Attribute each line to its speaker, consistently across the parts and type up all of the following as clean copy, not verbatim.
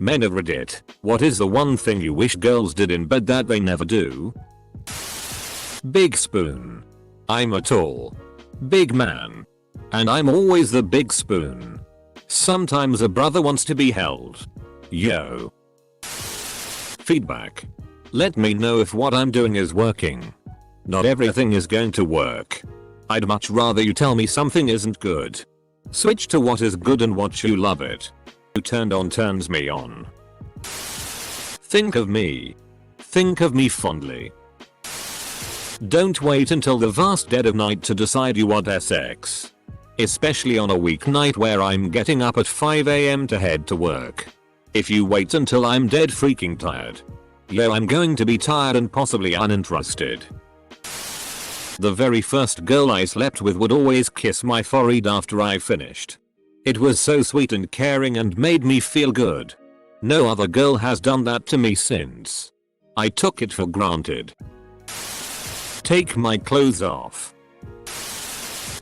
Speaker 1: Men of Reddit, what is the one thing you wish girls did in bed that they never do? Big spoon. I'm a tall, big man. And I'm always the big spoon. Sometimes a brother wants to be held. Yo. Feedback. Let me know if what I'm doing is working. Not everything is going to work. I'd much rather you tell me something isn't good. Switch to what is good and watch you love it. Who turned on turns me on. Think of me. Think of me fondly. Don't wait until the vast dead of night to decide you want sex. Especially on a weeknight where I'm getting up at 5 AM to head to work. If you wait until I'm dead freaking tired. Yo, I'm going to be tired and possibly uninterested. The very first girl I slept with would always kiss my forehead after I finished. It was so sweet and caring and made me feel good. No other girl has done that to me since. I took it for granted. Take my clothes off.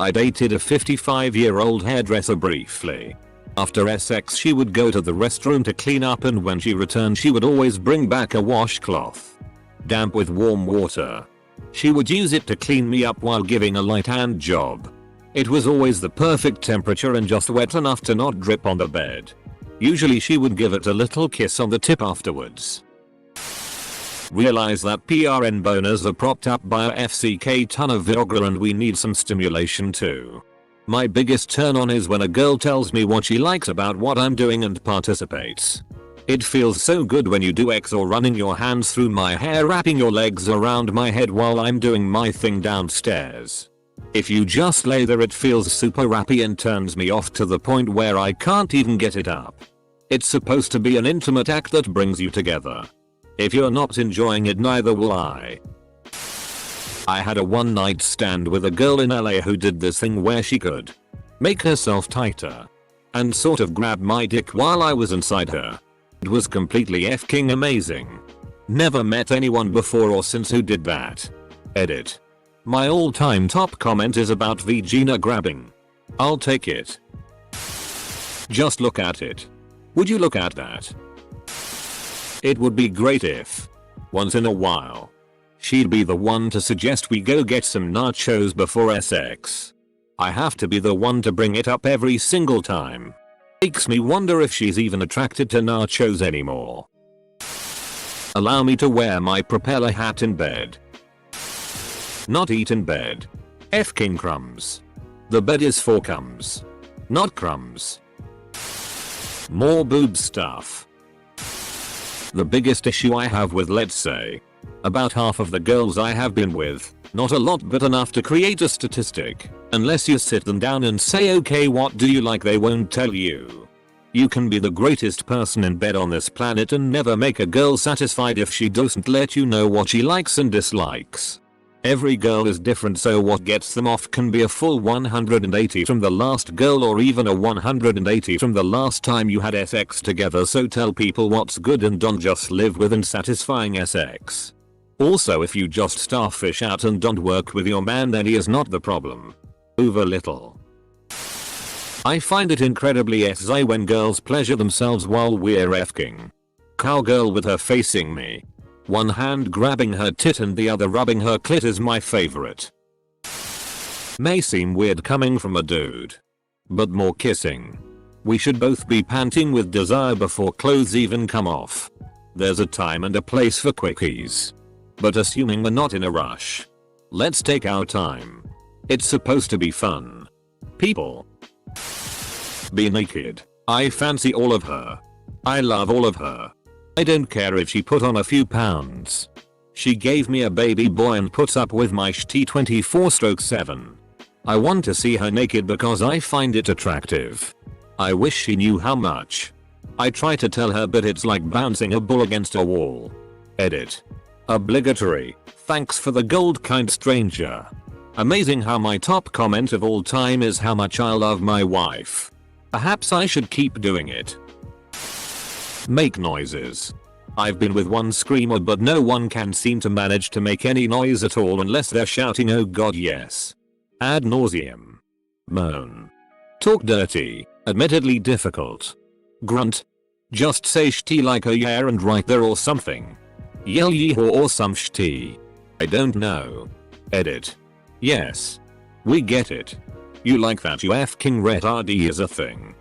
Speaker 1: I dated a 55-year-old hairdresser briefly. After sex she would go to the restroom to clean up, and when she returned she would always bring back a washcloth. Damp with warm water. She would use it to clean me up while giving a light hand job. It was always the perfect temperature and just wet enough to not drip on the bed. Usually she would give it a little kiss on the tip afterwards. Realize that PRN boners are propped up by a FCK ton of Viagra and we need some stimulation too. My biggest turn on is when a girl tells me what she likes about what I'm doing and participates. It feels so good when you do X or running your hands through my hair, wrapping your legs around my head while I'm doing my thing downstairs. If you just lay there it feels super rappy and turns me off to the point where I can't even get it up. It's supposed to be an intimate act that brings you together. If you're not enjoying it, neither will I. I had a one night stand with a girl in LA who did this thing where she could make herself tighter and sort of grab my dick while I was inside her. It was completely f***ing amazing. Never met anyone before or since who did that. Edit. My all-time top comment is about vagina grabbing. I'll take it. Just look at it. Would you look at that? It would be great if, once in a while, she'd be the one to suggest we go get some nachos before sex. I have to be the one to bring it up every single time. Makes me wonder if she's even attracted to nachos anymore. Allow me to wear my propeller hat in bed. Not eat in bed. F***ing crumbs. The bed is for cums. Not crumbs. More boob stuff. The biggest issue I have with, let's say, about half of the girls I have been with, not a lot but enough to create a statistic, unless you sit them down and say okay what do you like they won't tell you. You can be the greatest person in bed on this planet and never make a girl satisfied if she doesn't let you know what she likes and dislikes. Every girl is different, so what gets them off can be a full 180 from the last girl or even a 180 from the last time you had sex together, so tell people what's good and don't just live with unsatisfying sex. Also, if you just starfish out and don't work with your man, then he is not the problem. Over little. I find it incredibly SI when girls pleasure themselves while we're f***ing. Cowgirl with her facing me. One hand grabbing her tit and the other rubbing her clit is my favorite. May seem weird coming from a dude. But more kissing. We should both be panting with desire before clothes even come off. There's a time and a place for quickies. But assuming we're not in a rush, let's take our time. It's supposed to be fun. People. Be naked. I fancy all of her. I love all of her. I don't care if she put on a few pounds. She gave me a baby boy and puts up with my shitty 24/7. I want to see her naked because I find it attractive. I wish she knew how much. I try to tell her but it's like bouncing a ball against a wall. Edit. Obligatory. Thanks for the gold, kind stranger. Amazing how my top comment of all time is how much I love my wife. Perhaps I should keep doing it. Make noises. I've been with one screamer but no one can seem to manage to make any noise at all unless they're shouting oh god yes. Ad nauseam. Moan. Talk dirty. Admittedly difficult. Grunt. Just say shti like a yeah and right there or something. Yell yeehaw or some shti. I don't know. Edit. Yes. We get it. You like that you f-king retard is a thing.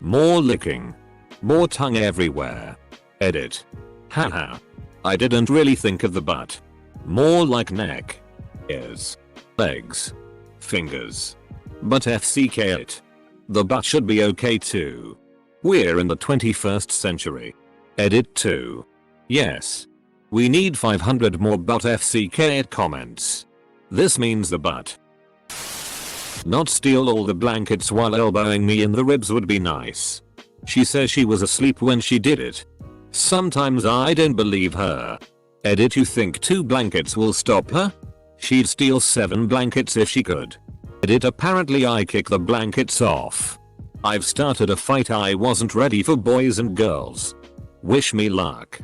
Speaker 1: More licking. More tongue everywhere. Edit. Haha. I didn't really think of the butt. More like neck. Ears. Legs. Fingers. But FCK it. The butt should be okay too. We're in the 21st century. Edit 2. Yes. We need 500 more butt FCK it comments. This means the butt. Not steal all the blankets while elbowing me in the ribs would be nice. She says she was asleep when she did it. Sometimes I don't believe her. Edit, you think 2 blankets will stop her? She'd steal 7 blankets if she could. Edit, apparently I kick the blankets off. I've started a fight, I wasn't ready for boys and girls. Wish me luck.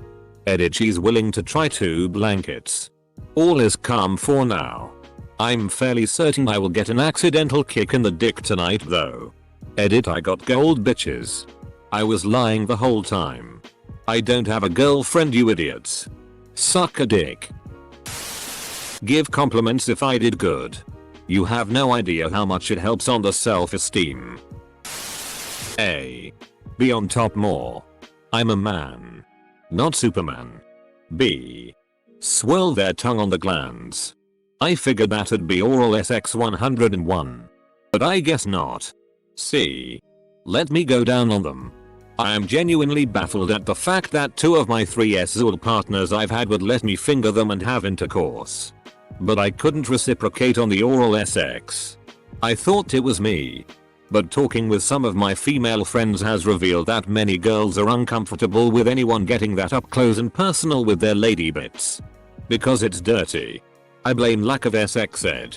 Speaker 1: Edit, she's willing to try 2 blankets. All is calm for now. I'm fairly certain I will get an accidental kick in the dick tonight though. Edit, I got gold bitches. I was lying the whole time. I don't have a girlfriend, you idiots. Suck a dick. Give compliments if I did good. You have no idea how much it helps on the self-esteem. A. Be on top more. I'm a man. Not Superman. B. Swirl their tongue on the glands. I figured that'd be oral SX 101. But I guess not. C. Let me go down on them. I am genuinely baffled at the fact that 2 of my 3 SZUL partners I've had would let me finger them and have intercourse. But I couldn't reciprocate on the oral SX. I thought it was me. But talking with some of my female friends has revealed that many girls are uncomfortable with anyone getting that up close and personal with their lady bits. Because it's dirty. I blame lack of sex ed.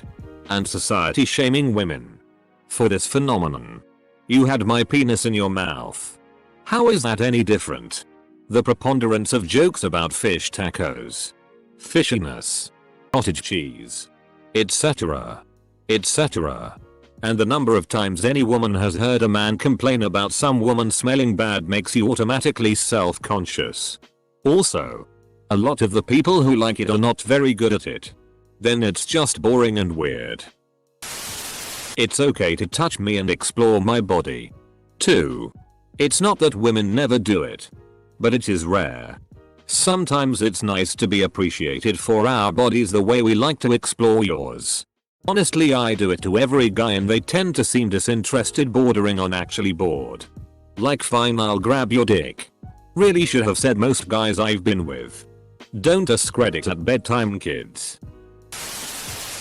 Speaker 1: And society shaming women. For this phenomenon. You had my penis in your mouth. How is that any different? The preponderance of jokes about fish tacos. Fishiness. Cottage cheese. Etc. Etc. And the number of times any woman has heard a man complain about some woman smelling bad makes you automatically self-conscious. Also, a lot of the people who like it are not very good at it. Then it's just boring and weird. It's okay to touch me and explore my body. 2. It's not that women never do it. But it is rare. Sometimes it's nice to be appreciated for our bodies the way we like to explore yours. Honestly, I do it to every guy and they tend to seem disinterested, bordering on actually bored. Like, fine, I'll grab your dick. Really should have said most guys I've been with. Don't discredit at bedtime, kids.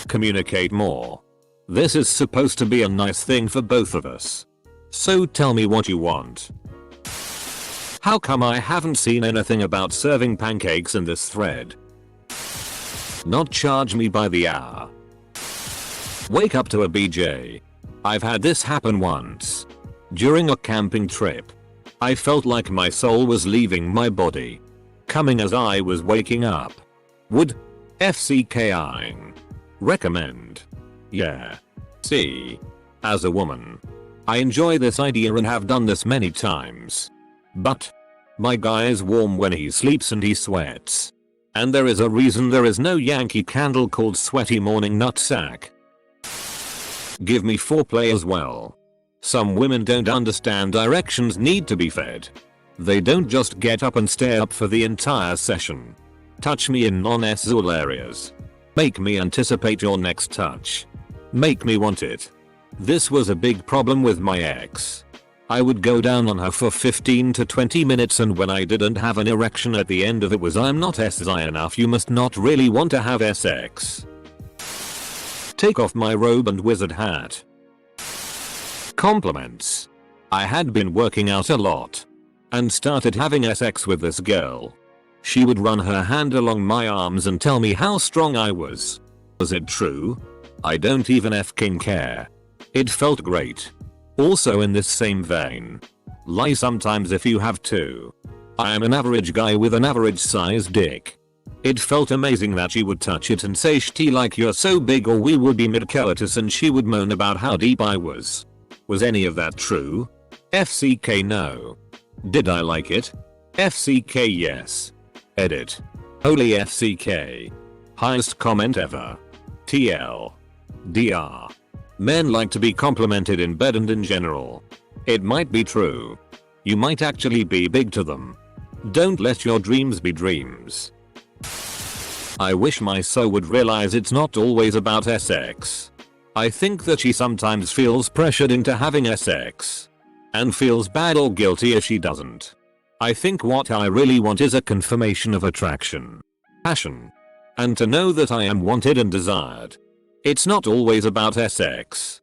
Speaker 1: Communicate more. This is supposed to be a nice thing for both of us. So tell me what you want. How come I haven't seen anything about serving pancakes in this thread? Not charge me by the hour. Wake up to a BJ. I've had this happen once. During a camping trip. I felt like my soul was leaving my body. Coming as I was waking up. Would FCKing. Recommend. Yeah. See. As a woman. I enjoy this idea and have done this many times. But. My guy is warm when he sleeps and he sweats. And there is a reason there is no Yankee Candle called Sweaty Morning Nutsack. Give me foreplay as well. Some women don't understand directions need to be fed. They don't just get up and stay up for the entire session. Touch me in non-SZUL areas. Make me anticipate your next touch. Make me want it. This was a big problem with my ex. I would go down on her for 15 to 20 minutes and when I didn't have an erection at the end of it was I'm not SI enough, you must not really want to have sex. Take off my robe and wizard hat. Compliments. I had been working out a lot. And started having sex with this girl. She would run her hand along my arms and tell me how strong I was. Was it true? I don't even f***ing care. It felt great. Also in this same vein. Lie sometimes if you have to. I am an average guy with an average size dick. It felt amazing that she would touch it and say shti like you're so big, or we would be mid-coitus and she would moan about how deep I was. Was any of that true? FCK no. Did I like it? FCK yes. Edit. Holy FCK. Highest comment ever. TL. DR. Men like to be complimented in bed and in general. It might be true. You might actually be big to them. Don't let your dreams be dreams. I wish my so would realize it's not always about sex. I think that she sometimes feels pressured into having sex. And feels bad or guilty if she doesn't. I think what I really want is a confirmation of attraction. Passion. And to know that I am wanted and desired. It's not always about sex.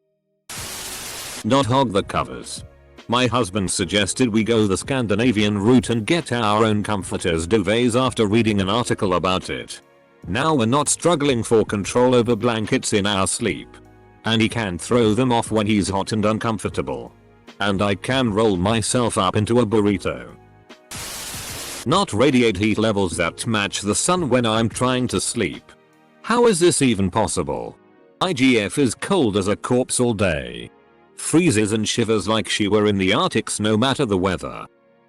Speaker 1: Not hog the covers. My husband suggested we go the Scandinavian route and get our own comforters duvets after reading an article about it. Now we're not struggling for control over blankets in our sleep. And he can throw them off when he's hot and uncomfortable. And I can roll myself up into a burrito. Not radiate heat levels that match the sun when I'm trying to sleep. How is this even possible? IGF is cold as a corpse all day. Freezes and shivers like she were in the Arctics no matter the weather.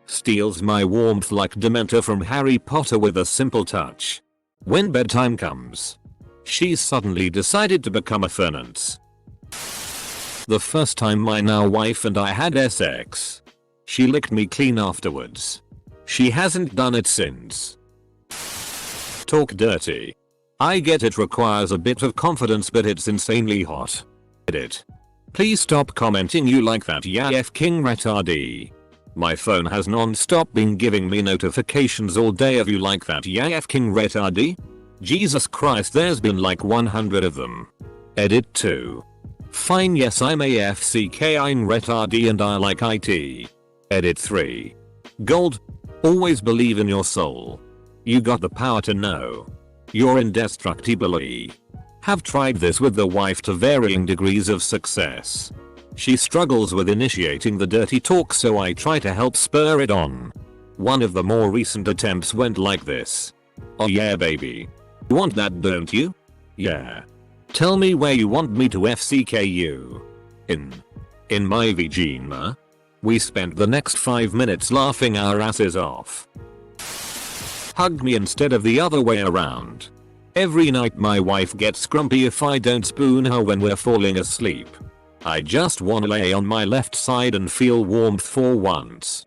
Speaker 1: Steals my warmth like Dementor from Harry Potter with a simple touch. When bedtime comes, she's suddenly decided to become a furnace. The first time my now wife and I had sex, she licked me clean afterwards. She hasn't done it since. Talk dirty. I get it requires a bit of confidence but it's insanely hot. Edit. Please stop commenting you like that YF King retardee. My phone has non-stop been giving me notifications all day of you like that YF King retardee? Jesus Christ there's been like 100 of them. Edit 2. Fine yes I'm AFCKing retardee and I like IT. Edit 3. Gold. Always believe in your soul. You got the power to know. You're indestructible. Have tried this with the wife to varying degrees of success. She struggles with initiating the dirty talk so I try to help spur it on. One of the more recent attempts went like this. Oh yeah baby. You want that don't you? Yeah. Tell me where you want me to FCK you. In my vagina? We spent the next 5 minutes laughing our asses off. Hug me instead of the other way around. Every night my wife gets grumpy if I don't spoon her when we're falling asleep. I just wanna lay on my left side and feel warmth for once.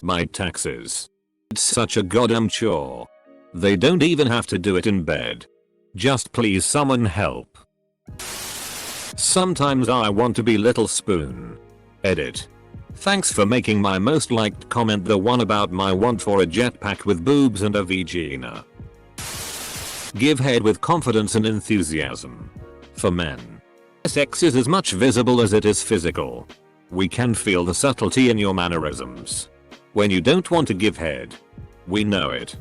Speaker 1: My taxes. It's such a goddamn chore. They don't even have to do it in bed. Just please someone help. Sometimes I want to be little spoon. Edit. Thanks for making my most liked comment the one about my want for a jetpack with boobs and a vagina. Give head with confidence and enthusiasm. For men, sex is as much visible as it is physical. We can feel the subtlety in your mannerisms. When you don't want to give head, we know it.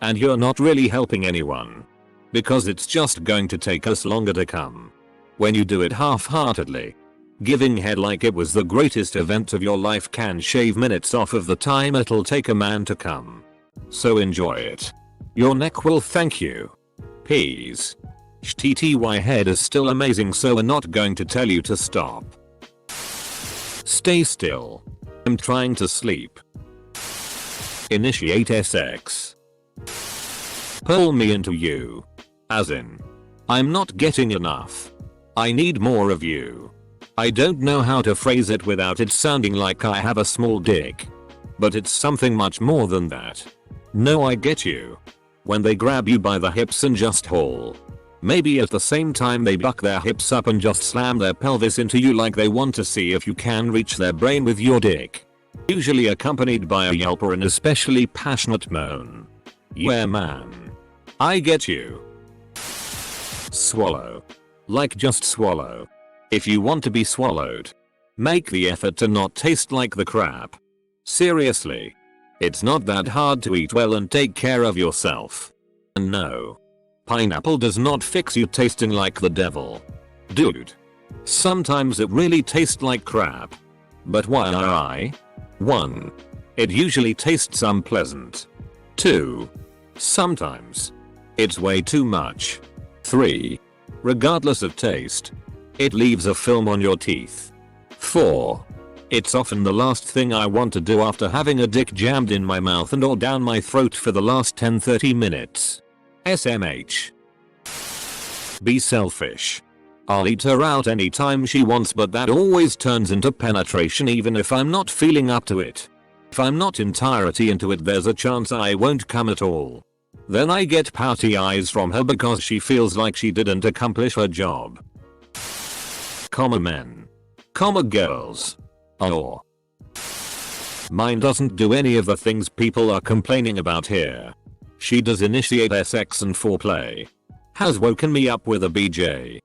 Speaker 1: And you're not really helping anyone. Because it's just going to take us longer to come. When you do it half-heartedly, giving head like it was the greatest event of your life can shave minutes off of the time it'll take a man to come. So enjoy it. Your neck will thank you. Peas. TTY head is still amazing so we're not going to tell you to stop. Stay still. I'm trying to sleep. Initiate sex. Pull me into you. As in. I'm not getting enough. I need more of you. I don't know how to phrase it without it sounding like I have a small dick. But it's something much more than that. No I get you. When they grab you by the hips and just haul. Maybe at the same time they buck their hips up and just slam their pelvis into you like they want to see if you can reach their brain with your dick. Usually accompanied by a yelp or an especially passionate moan. Yeah man. I get you. Swallow. Like just swallow. If you want to be swallowed, make the effort to not taste like the crap. Seriously. It's not that hard to eat well and take care of yourself. And no. Pineapple does not fix you tasting like the devil. Dude. Sometimes it really tastes like crap. But why? 1. It usually tastes unpleasant. 2. Sometimes. It's way too much. 3. Regardless of taste. It leaves a film on your teeth. 4. It's often the last thing I want to do after having a dick jammed in my mouth and or down my throat for the last 10-30 minutes. SMH. Be selfish. I'll eat her out anytime she wants, but that always turns into penetration even if I'm not feeling up to it. If I'm not entirely into it, there's a chance I won't come at all. Then I get pouty eyes from her because she feels like she didn't accomplish her job. Comma men. Comma girls. Or. Mine doesn't do any of the things people are complaining about here. She does initiate sex and foreplay. Has woken me up with a BJ.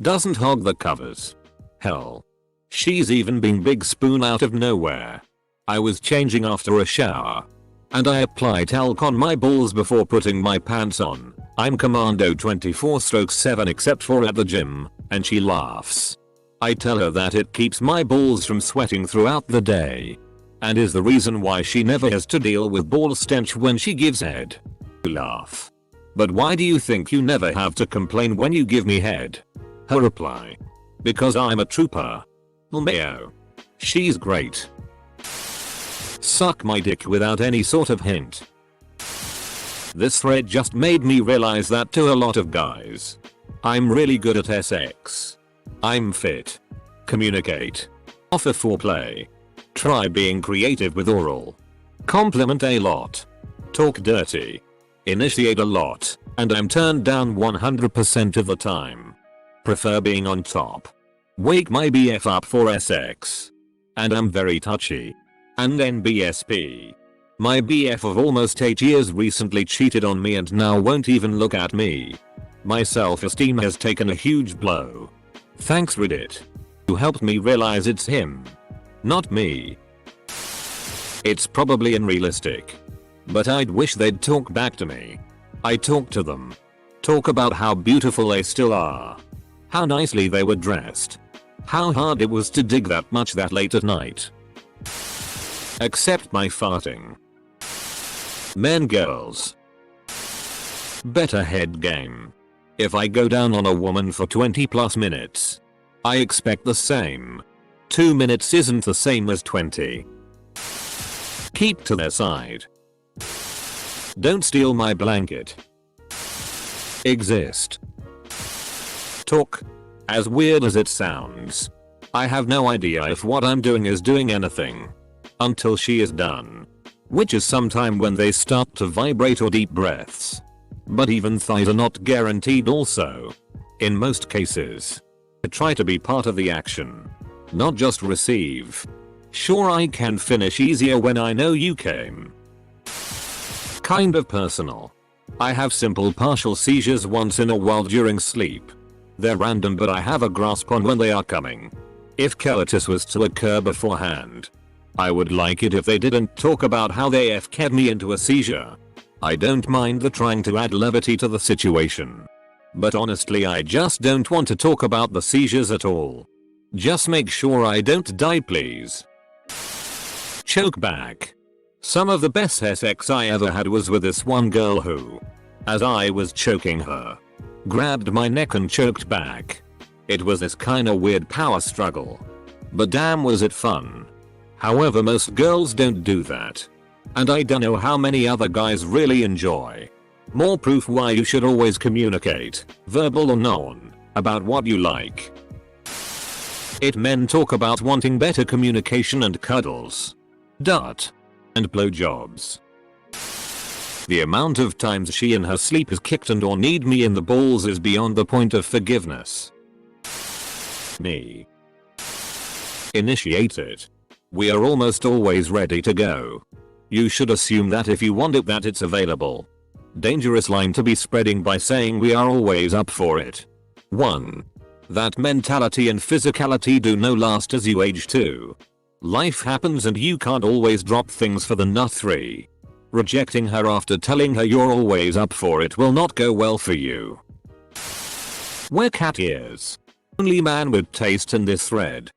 Speaker 1: Doesn't hog the covers. Hell. She's even been big spoon out of nowhere. I was changing after a shower. And I apply talc on my balls before putting my pants on. I'm commando 24/7 except for at the gym, and she laughs. I tell her that it keeps my balls from sweating throughout the day. And is the reason why she never has to deal with ball stench when she gives head. Laugh. But why do you think you never have to complain when you give me head? Her reply. Because I'm a trooper. Lmao. She's great. Suck my dick without any sort of hint. This thread just made me realize that to a lot of guys. I'm really good at sex. I'm fit. Communicate. Offer foreplay. Try being creative with oral. Compliment a lot. Talk dirty. Initiate a lot, and I'm turned down 100% of the time. Prefer being on top. Wake my BF up for sex. And I'm very touchy. And NBSP. My BF of almost 8 years recently cheated on me and now won't even look at me. My self-esteem has taken a huge blow. Thanks Reddit. You helped me realize it's him. Not me. It's probably unrealistic. But I'd wish they'd talk back to me. I talk to them. Talk about how beautiful they still are. How nicely they were dressed. How hard it was to dig that much that late at night. Except my farting. Men girls. Better head game. If I go down on a woman for 20+ minutes. I expect the same. 2 minutes isn't the same as 20. Keep to their side. Don't steal my blanket. Exist. Talk. As weird as it sounds. I have no idea if what I'm doing is doing anything. Until she is done. Which is sometime when they start to vibrate or deep breaths. But even thighs are not guaranteed also. In most cases. I try to be part of the action. Not just receive. Sure, I can finish easier when I know you came. Kind of personal. I have simple partial seizures once in a while during sleep. They're random, but I have a grasp on when they are coming. If coitus was to occur beforehand. I would like it if they didn't talk about how they FK'd me into a seizure. I don't mind the trying to add levity to the situation. But honestly, I just don't want to talk about the seizures at all. Just make sure I don't die, please. Choke back. Some of the best sex I ever had was with this one girl who, as I was choking her, grabbed my neck and choked back. It was this kinda weird power struggle. But damn was it fun. However, most girls don't do that. And I don't know how many other guys really enjoy. More proof why you should always communicate, verbal or non, about what you like. Men talk about wanting better communication and cuddles. And blowjobs. The amount of times she in her sleep is kicked and or kneed me in the balls is beyond the point of forgiveness. Me. Initiate it. We are almost always ready to go. You should assume that if you want it, that it's available. Dangerous line to be spreading by saying we are always up for it. 1. That mentality and physicality do no last as you age. 2. Life happens and you can't always drop things for the nut. 3. Rejecting her after telling her you're always up for it will not go well for you. Wear cat ears. Only man with taste in this thread.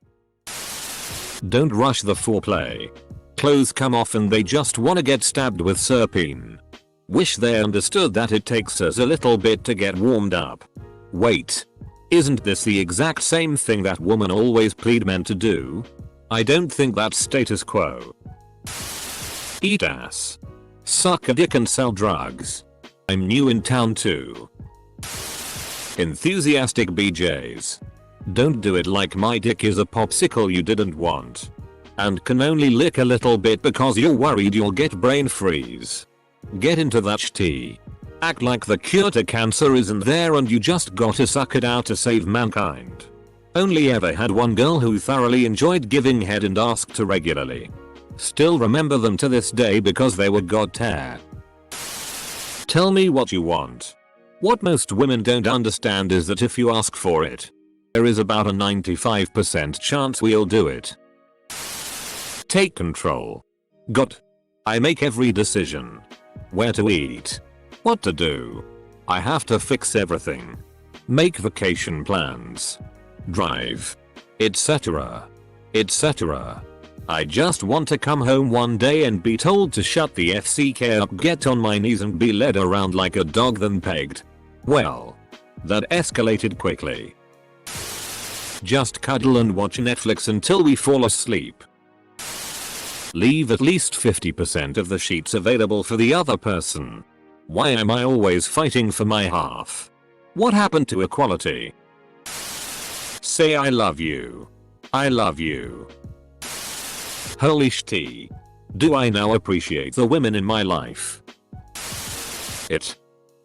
Speaker 1: Don't rush the foreplay. Clothes come off and they just wanna get stabbed with serpine. Wish they understood that it takes us a little bit to get warmed up. Wait. Isn't this the exact same thing that women always plead men to do? I don't think that's status quo. Eat ass. Suck a dick and sell drugs. I'm new in town too. Enthusiastic BJs. Don't do it like my dick is a popsicle you didn't want. And can only lick a little bit because you're worried you'll get brain freeze. Get into that tea. Act like the cure to cancer isn't there and you just gotta suck it out to save mankind. Only ever had one girl who thoroughly enjoyed giving head and asked to regularly. Still remember them to this day because they were god tier. Tell me what you want. What most women don't understand is that if you ask for it, there is about a 95% chance we'll do it. Take control. God. I make every decision. Where to eat. What to do. I have to fix everything. Make vacation plans. Drive. Etc. Etc. I just want to come home one day and be told to shut the FCK up, get on my knees and be led around like a dog then pegged. Well. That escalated quickly. Just cuddle and watch Netflix until we fall asleep. Leave at least 50% of the sheets available for the other person. Why am I always fighting for my half? What happened to equality? Say I love you. I love you. Holy shit. Do I now appreciate the women in my life?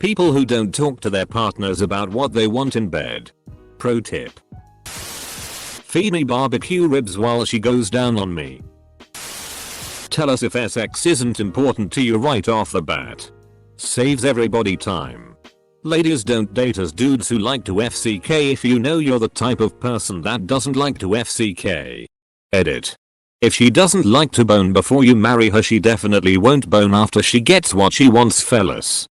Speaker 1: People who don't talk to their partners about what they want in bed. Pro tip. Feed me barbecue ribs while she goes down on me. Tell us if sex isn't important to you right off the bat. Saves everybody time. Ladies, don't date as dudes who like to FCK if you know you're the type of person that doesn't like to FCK. Edit. If she doesn't like to bone before you marry her, she definitely won't bone after she gets what she wants, fellas.